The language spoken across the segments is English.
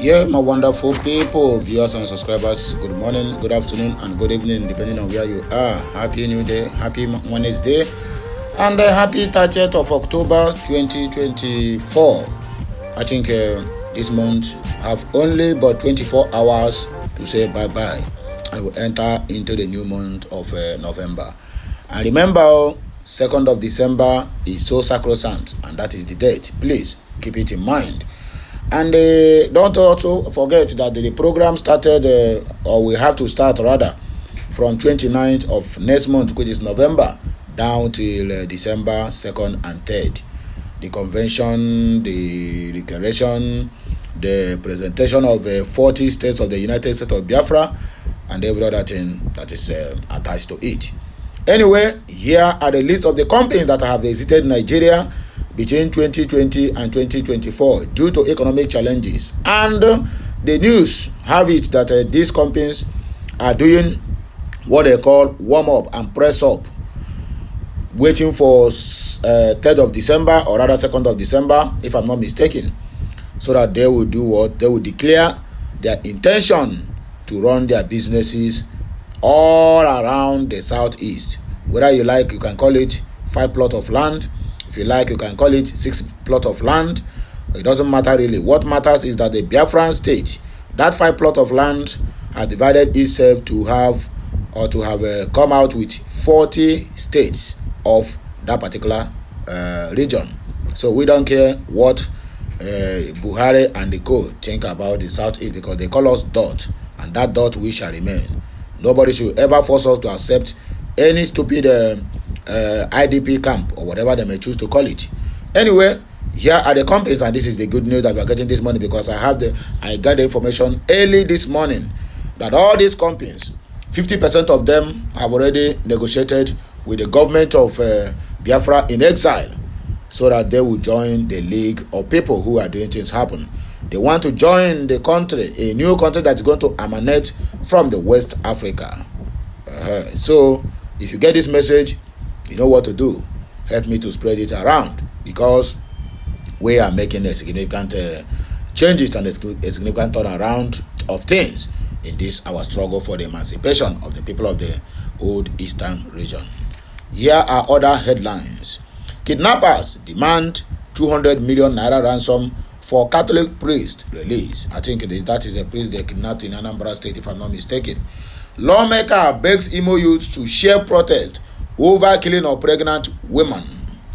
Yeah, my wonderful people, viewers and subscribers, good morning, good afternoon, and good evening, depending on where you are. Happy New Day, happy Wednesday, and happy 30th of October 2024. I think this month have only but 24 hours to say bye-bye, and we'll enter into the new month of November. And remember, 2nd of December is so sacrosanct, and that is the date. Please keep it in mind. And don't also forget that the program started, or we have to start rather, from 29th of next month, which is November, down till December 2nd and 3rd. The convention, the declaration, the presentation of 40 states of the United States of Biafra, and every other thing that is attached to it. Anyway, here are the list of the companies that have exited Nigeria between 2020 and 2024 due to economic challenges. And the news have it that these companies are doing what they call warm-up and press-up, waiting for 3rd of December, or rather 2nd of December, if I'm not mistaken, so that they will do what? They will declare their intention to run their businesses all around the southeast. Whether you like, you can call it 5 plot of land. If you like, you can call it 6 plot of land. It doesn't matter really. What matters is that the Biafran state, that 5 plot of land, has divided itself to have come out with 40 states of that particular region. So we don't care what Buhari and the co think about the southeast, because they call us dot, and that dot we shall remain. Nobody should ever force us to accept any stupid IDP camp or whatever they may choose to call it. Anyway, here are the companies, and this is the good news that we are getting this morning, because I got the information early this morning that all these companies, 50% of them have already negotiated with the government of Biafra in exile, so that they will join the league of people who are doing things happen. They want to join the country, a new country that's going to emanate from the West Africa. So if you get this message, you know what to do. Help me to spread it around, because we are making a significant changes and a significant turnaround of things in this our struggle for the emancipation of the people of the old eastern region. Here are other headlines. Kidnappers demand 200 million naira ransom for Catholic priest release. I think that is a priest they kidnapped in Anambra State, if I'm not mistaken. Lawmaker begs Imo youth to share protest over killing of pregnant women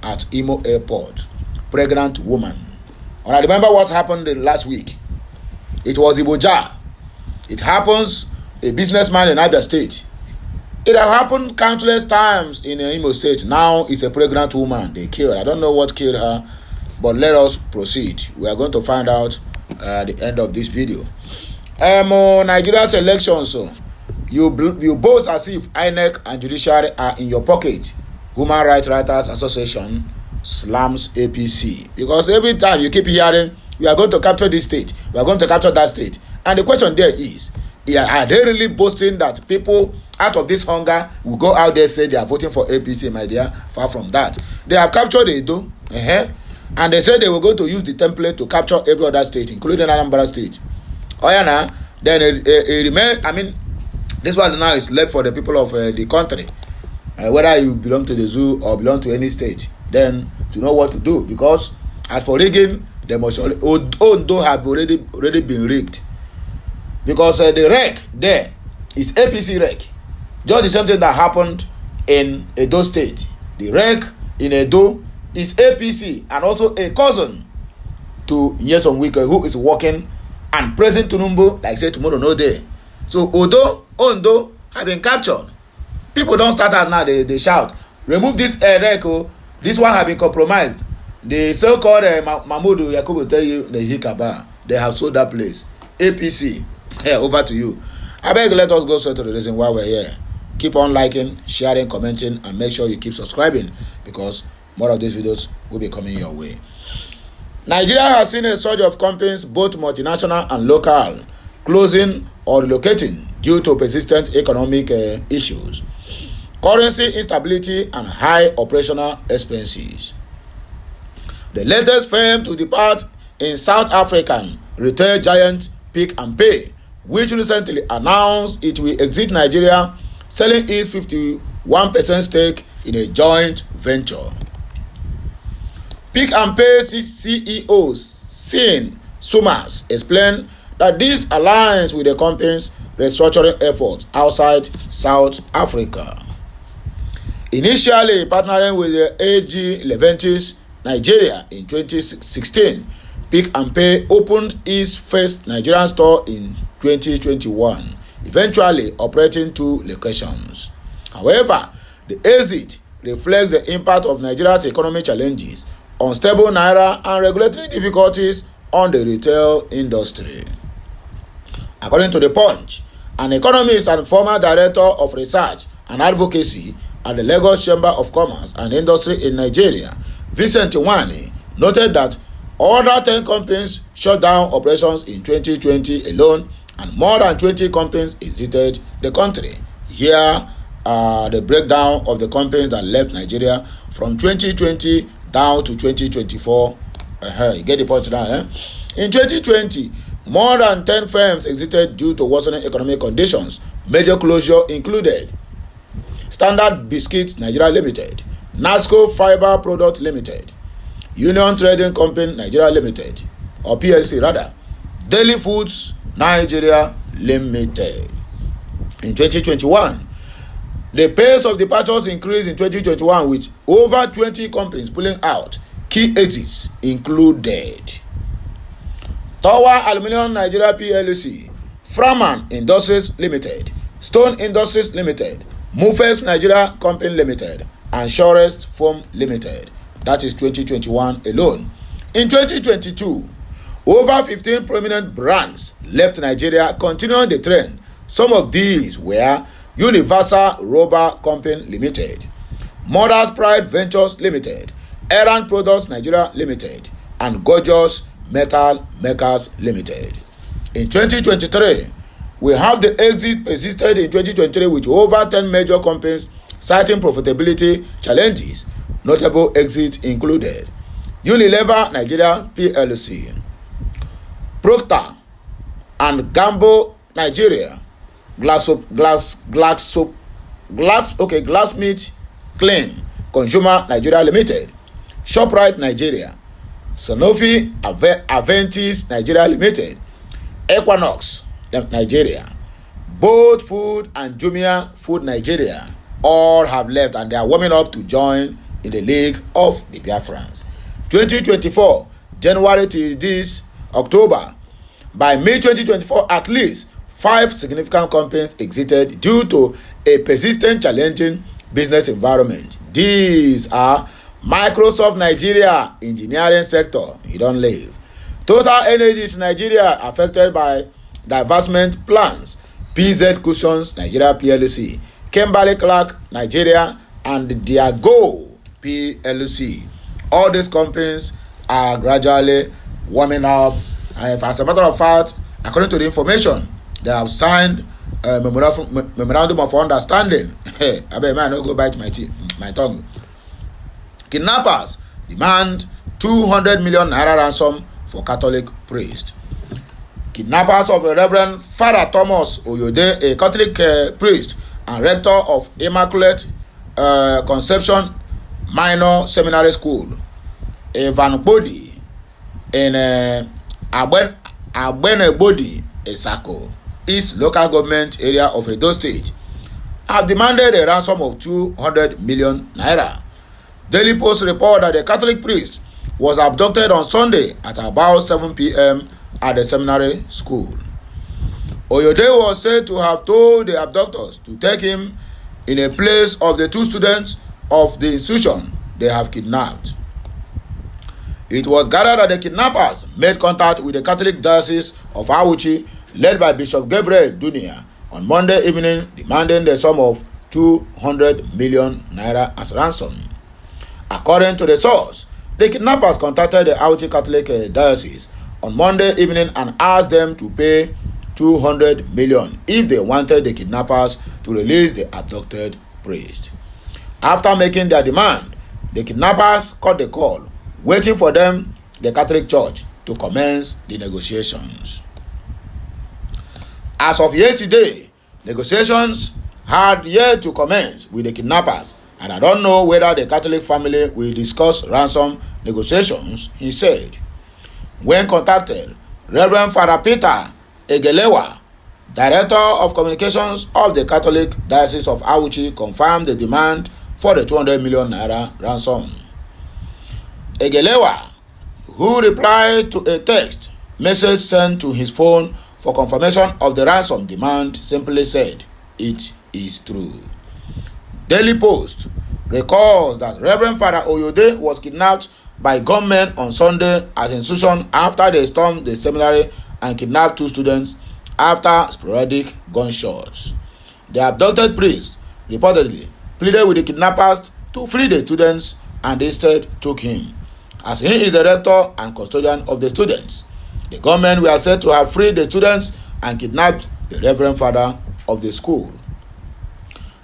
at Imo airport. Pregnant woman. And I remember what happened last week. It was Iboja. It happens, a businessman in Abia State. It has happened countless times in Imo State. Now it's a pregnant woman they killed. I don't know what killed her, but let us proceed. We are going to find out at the end of this video. Nigeria's elections. So you boast as if INEC and judiciary are in your pocket. Human Rights Writers Association slams APC, because every time you keep hearing, we are going to capture this state, we are going to capture that state, and the question there is, are they really boasting that people out of this hunger will go out there say they are voting for APC? My dear, far from that. They have captured Edo, and they said they were going to use the template to capture every other state, including Anambra State. Then it remains. I mean, this one now is left for the people of the country, whether you belong to the zoo or belong to any state, then to know what to do. Because as for rigging, they must although have already been rigged, because the reg there is APC reg, just the same thing that happened in Edo State. The reg in Edo is APC, and also a cousin to Nyesom Wike, who is working and praising Tinubu like say tomorrow no day. So Ondo have been captured. People don't start out now, they shout, remove this reg, this one have been compromised. The so-called Mahmoud Yakubu tell you the Hikaba, they have sold that place. APC, over to you. I beg, let us go straight to the reason why we're here. Keep on liking, sharing, commenting, and make sure you keep subscribing, because more of these videos will be coming your way. Nigeria has seen a surge of companies, both multinational and local, closing or relocating due to persistent economic issues, currency instability, and high operational expenses. The latest firm to depart in South African retail giant Pick and Pay, which recently announced it will exit Nigeria, selling its 51% stake in a joint venture. Pick and Pay CEO Sin Sumas explained that this aligns with the company's restructuring efforts outside South Africa. Initially partnering with the AG Leventis Nigeria in 2016, Pick and Pay opened its first Nigerian store in 2021, eventually operating 2 locations. However, the exit reflects the impact of Nigeria's economic challenges, unstable naira, and regulatory difficulties on the retail industry. According to The Punch, an economist and former director of research and advocacy at the Lagos Chamber of Commerce and Industry in Nigeria, Vincent Wani, noted that other 10 companies shut down operations in 2020 alone, and more than 20 companies exited the country. Here are the breakdown of the companies that left Nigeria from 2020 down to 2024. You get the point now, eh? In 2020, more than 10 firms exited due to worsening economic conditions. Major closure included Standard Biscuit Nigeria Limited, Nasco Fiber Product Limited, Union Trading Company Nigeria Limited, or PLC rather, Daily Foods Nigeria Limited. In 2021, the pace of departures increased in 2021 with over 20 companies pulling out. Key exits included Tower Aluminium Nigeria PLC, Framan Industries Limited, Stone Industries Limited, Mufex Nigeria Company Limited, and Shorest Foam Limited. That is 2021 alone. In 2022, over 15 prominent brands left Nigeria, continuing the trend. Some of these were Universal Rubber Company Limited, Mother's Pride Ventures Limited, Errand Products Nigeria Limited, and Gorgeous Metal Makers Limited. In 2023, we have the exit persisted in 2023 with over 10 major companies citing profitability challenges. Notable exits included Unilever Nigeria PLC, Procter and Gamble Nigeria, Glassmeat Clean Consumer Nigeria Limited, Shoprite Nigeria, Sanofi Aventis Nigeria Limited, Equinox Nigeria, Bold Food and Jumia Food Nigeria all have left, and they are warming up to join in the League of the Biafrans. 2024, January to this October. By May 2024, at least 5 significant companies exited due to a persistent challenging business environment. These are Microsoft Nigeria engineering sector, you don't leave. Total Energies Nigeria affected by divestment plans. PZ Cushions Nigeria PLC, Kimberly Clark Nigeria, and Diago PLC. All these companies are gradually warming up. And as a matter of fact, according to the information, they have signed a memorandum of understanding. I bet man, don't go bite my tongue. Kidnappers demand 200 million naira ransom for Catholic priest. Kidnappers of the Reverend Father Thomas Oyode, a Catholic priest and rector of Immaculate Conception Minor Seminary School, Evan Bodi, in Agbenebodi, Esako, East Local Government Area of Edo State, have demanded a ransom of 200 million naira. Daily Post report that the Catholic priest was abducted on Sunday at about 7 p.m. at the seminary school. Oyode was said to have told the abductors to take him in a place of the 2 students of the institution they have kidnapped. It was gathered that the kidnappers made contact with the Catholic Diocese of Auchi, led by Bishop Gabriel Dunia, on Monday evening, demanding the sum of 200 million naira as ransom. According to the source, the kidnappers contacted the Auchi Catholic Diocese on Monday evening and asked them to pay 200 million if they wanted the kidnappers to release the abducted priest. After making their demand, the kidnappers cut the call, waiting for them, the Catholic Church, to commence the negotiations. As of yesterday, negotiations had yet to commence with the kidnappers, and I don't know whether the Catholic family will discuss ransom negotiations, he said. When contacted, Reverend Father Peter Egelewa, Director of Communications of the Catholic Diocese of Auchi, confirmed the demand for the 200 million naira ransom. Egelewa, who replied to a text message sent to his phone for confirmation of the ransom demand, simply said, "It is true." Daily Post recalls that Reverend Father Oyode was kidnapped by gunmen on Sunday at institution after they stormed the seminary and kidnapped 2 students after sporadic gunshots. The abducted priest reportedly pleaded with the kidnappers to free the students and instead took him, as he is the rector and custodian of the students. The gunmen were said to have freed the students and kidnapped the Reverend Father of the school.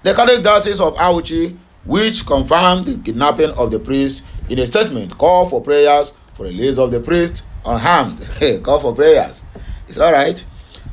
The Catholic Diocese of Auchi, which confirmed the kidnapping of the priest, in a statement called for prayers for the release of the priest unharmed. Call for prayers. It's all right.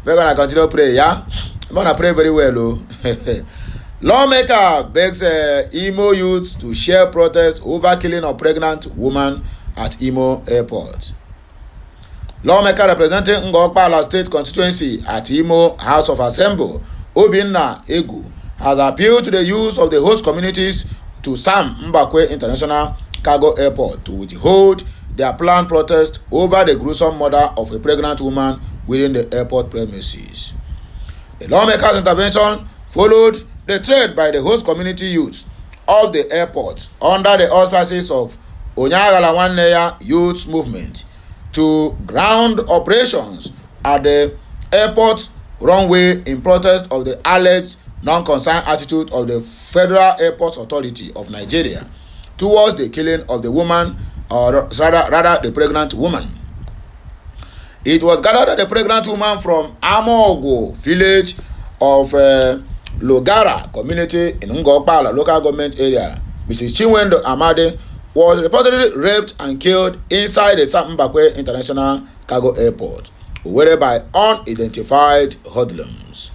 We're going to continue praying, yeah? I'm going to pray very well, oh. Lawmaker begs Imo youth to share protest over killing of pregnant woman at Imo Airport. Lawmaker representing Ngokpala State Constituency at Imo House of Assembly, Obinna Egu, has appealed to the youth of the host communities to Sam Mbakwe International Cargo Airport to withhold their planned protest over the gruesome murder of a pregnant woman within the airport premises. The lawmaker's intervention followed the threat by the host community youth of the airport under the auspices of Onyagala Nwanneya Youth Movement to ground operations at the airport runway in protest of the alleged non-concerned attitude of the Federal Airports Authority of Nigeria towards the killing of the woman, or rather the pregnant woman. It was gathered that the pregnant woman from Amogo village of Logara community in Ngokpala local government area, Mrs. Chinwendo Amade, was reportedly raped and killed inside the Sam Mbakwe International Cargo Airport, whereby unidentified hoodlums.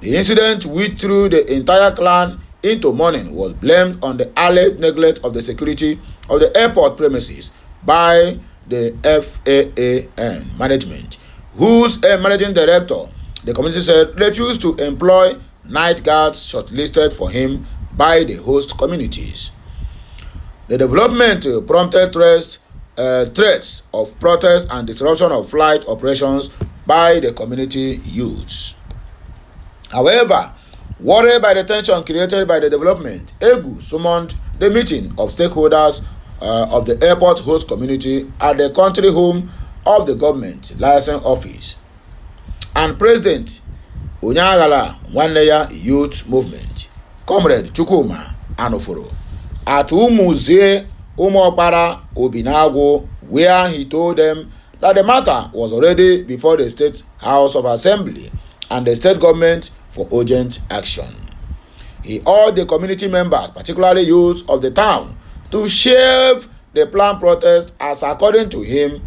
The incident, which threw the entire clan into mourning, was blamed on the alleged neglect of the security of the airport premises by the FAAN management, whose managing director, the community said, refused to employ night guards shortlisted for him by the host communities. The development prompted threats of protest and disruption of flight operations by the community youths. However, worried by the tension created by the development, Egu summoned the meeting of stakeholders of the airport host community at the country home of the government license office, and President Onyagala Nwanneya Youth Movement, Comrade Chukwuma Anoforo, at Umuzie Umokpara Obinagwo, where he told them that the matter was already before the State House of Assembly and the state government for urgent action. He urged the community members, particularly youths of the town, to shelve the planned protest, as according to him,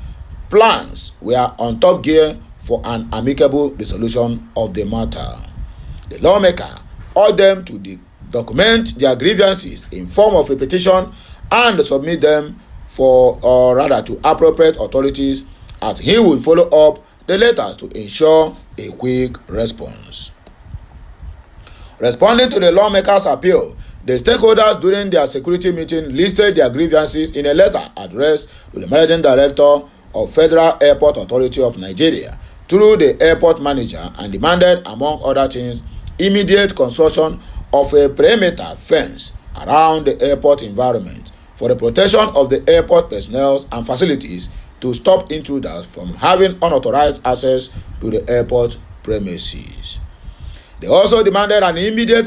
plans were on top gear for an amicable resolution of the matter. The lawmaker urged them to document their grievances in form of a petition and submit them to appropriate authorities, as he will follow up the letters to ensure a quick response. Responding to the lawmaker's appeal, the stakeholders during their security meeting listed their grievances in a letter addressed to the Managing Director of Federal Airport Authority of Nigeria through the airport manager, and demanded, among other things, immediate construction of a perimeter fence around the airport environment for the protection of the airport personnel and facilities to stop intruders from having unauthorized access to the airport premises. They also demanded an immediate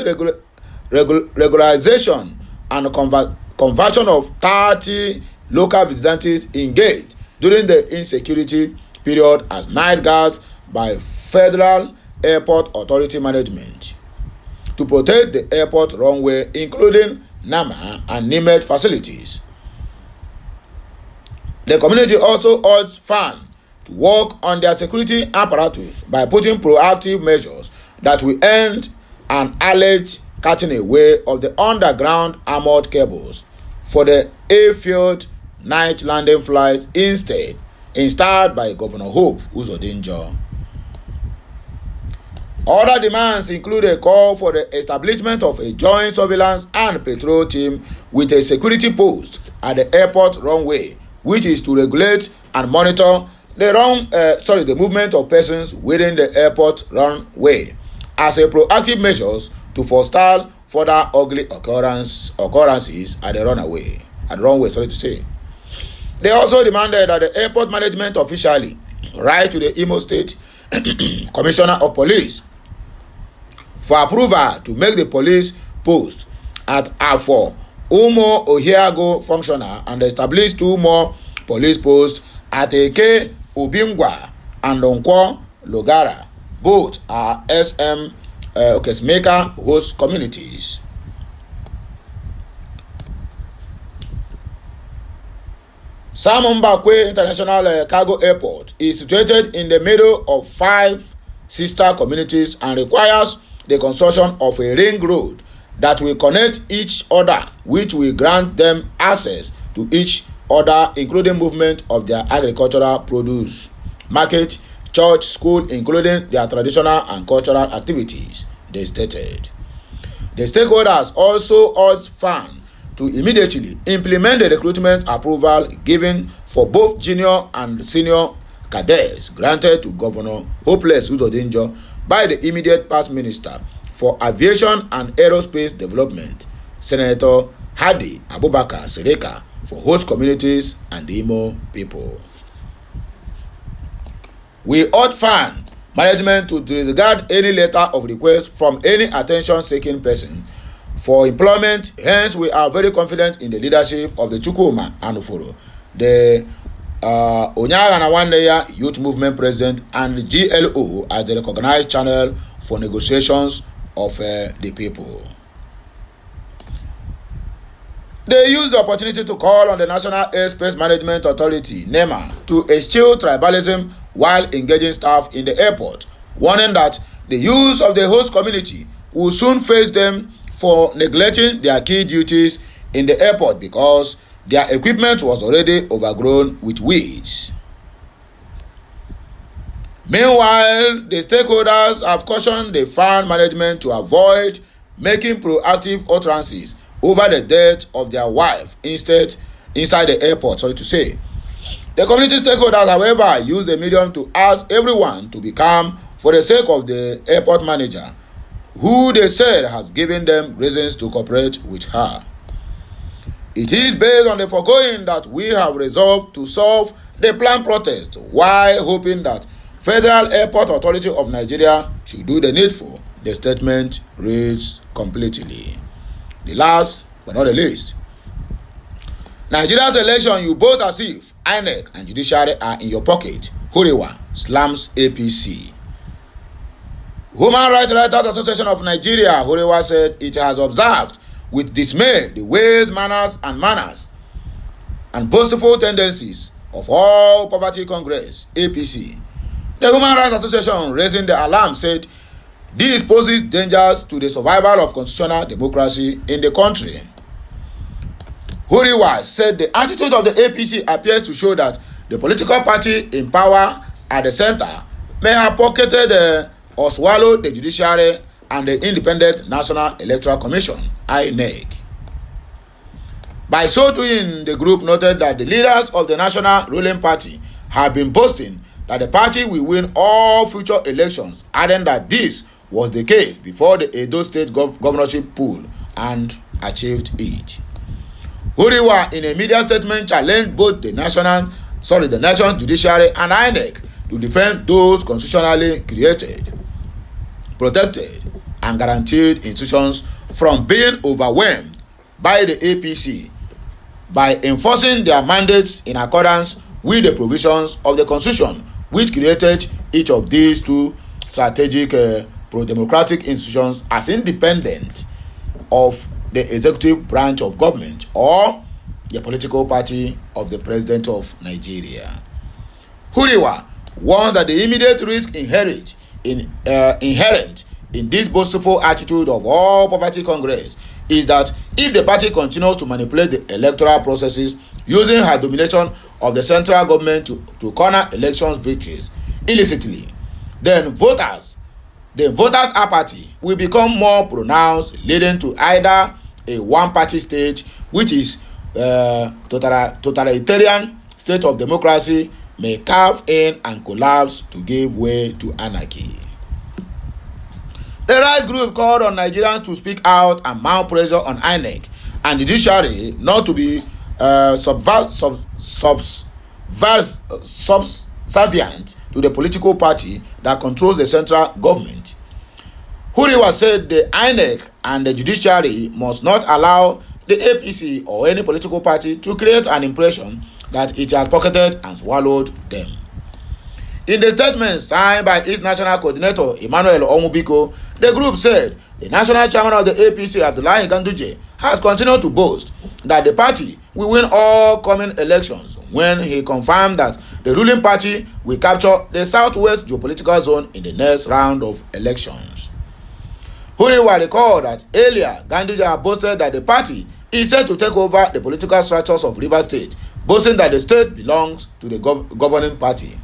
regularization and conversion of 30 local vigilantes engaged during the insecurity period as night guards by Federal Airport Authority management to protect the airport runway, including Nama and Nimet facilities. The community also urged FAAN to work on their security apparatus by putting proactive measures that will end an alleged cutting away of the underground armored cables for the airfield night landing flights installed by Governor Hope Uzodinjo. Other demands include a call for the establishment of a joint surveillance and patrol team with a security post at the airport runway, which is to regulate and monitor the movement of persons within the airport runway as a proactive measures to forestall further ugly occurrences at the runway. They also demanded that the airport management officially write to the Imo State Commissioner of Police for approval to make the police post at Afo Umo Ohiago functional and establish 2 more police posts at Eke Ubingwa and Onkwo Logara. Both are SM Okesmeka host communities. Sam Mbakwe International Cargo Airport is situated in the middle of 5 sister communities and requires the construction of a ring road that will connect each other, which will grant them access to each other, including movement of their agricultural produce, market, church, school, including their traditional and cultural activities, they stated. The stakeholders also urged FAN to immediately implement the recruitment approval given for both junior and senior cadets granted to Governor Hopeless Uzodinjo by the immediate past minister for aviation and aerospace development, Senator Hadi Abubakar Sereka, for host communities and the Imo people. We urge FAN management to disregard any letter of request from any attention-seeking person for employment. Hence, we are very confident in the leadership of the Chukwuma Anuforo, the Onyagana Wandeya Youth Movement President, and the GLO as the recognized channel for negotiations of the people. They used the opportunity to call on the National Airspace Management Authority, NEMA, to eschew tribalism while engaging staff in the airport, warning that the use of the host community will soon face them for neglecting their key duties in the airport because their equipment was already overgrown with weeds. Meanwhile, the stakeholders have cautioned the FAN management to avoid making proactive utterances over the death of their wife inside the airport. The community stakeholders, however, used the medium to ask everyone to be calm for the sake of the airport manager, who they said has given them reasons to cooperate with her. It is based on the foregoing that we have resolved to solve the planned protest while hoping that Federal Airport Authority of Nigeria should do the needful, the statement reads completely. The last but not the least, Nigeria's election, you boast as if INEC and judiciary are in your pocket. Huriwa slams APC. Human Rights Writers Association of Nigeria, Huriwa, said it has observed with dismay the ways, manners and boastful tendencies of all Poverty Congress, APC. The Human Rights Association, raising the alarm, said this poses dangers to the survival of constitutional democracy in the country. Huriwa said the attitude of the APC appears to show that the political party in power at the center may have pocketed or swallowed the judiciary and the Independent National Electoral Commission, INEC. By so doing, the group noted that the leaders of the national ruling party have been boasting that the party will win all future elections, adding that this was the case before the Edo State governorship pool and achieved it. Huriwa, in a media statement, challenged both the national judiciary and INEC to defend those constitutionally created, protected, and guaranteed institutions from being overwhelmed by the APC by enforcing their mandates in accordance with the provisions of the Constitution, which created each of these 2 strategic pro-democratic institutions as independent of the executive branch of government or the political party of the President of Nigeria. Huriwa warns that the immediate risk inherent in this boastful attitude of all poverty Congress is that if the party continues to manipulate the electoral processes using her domination of the central government to corner elections victories illicitly, then voters apathy will become more pronounced, leading to either a one-party state, which is totalitarian state of democracy, may cave in and collapse to give way to anarchy. The rights group called on Nigerians to speak out and mount pressure on INEC and the judiciary not to be subservient to the political party that controls the central government. Huriwa said the INEC and the judiciary must not allow the APC or any political party to create an impression that it has pocketed and swallowed them. In the statement signed by its national coordinator Emmanuel Omubiko, the group said the national chairman of the APC, Abdullahi Ganduje, has continued to boast that the party will win all coming elections when he confirmed that the ruling party will capture the southwest geopolitical zone in the next round of elections. Huriwa recalled that earlier Ganduje had boasted that the party is set to take over the political structures of Rivers State, boasting that the state belongs to the governing party.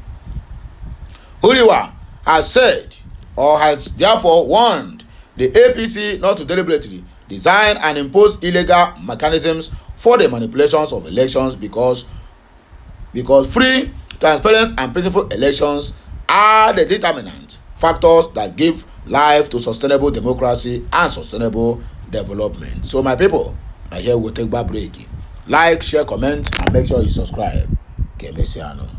Huriwa has said, or has therefore warned, the APC not to deliberately design and impose illegal mechanisms for the manipulations of elections because free, transparent and peaceful elections are the determinant factors that give life to sustainable democracy and sustainable development. So my people, now here we'll take back break. Like, share, comment and make sure you subscribe. Okay, Messiano.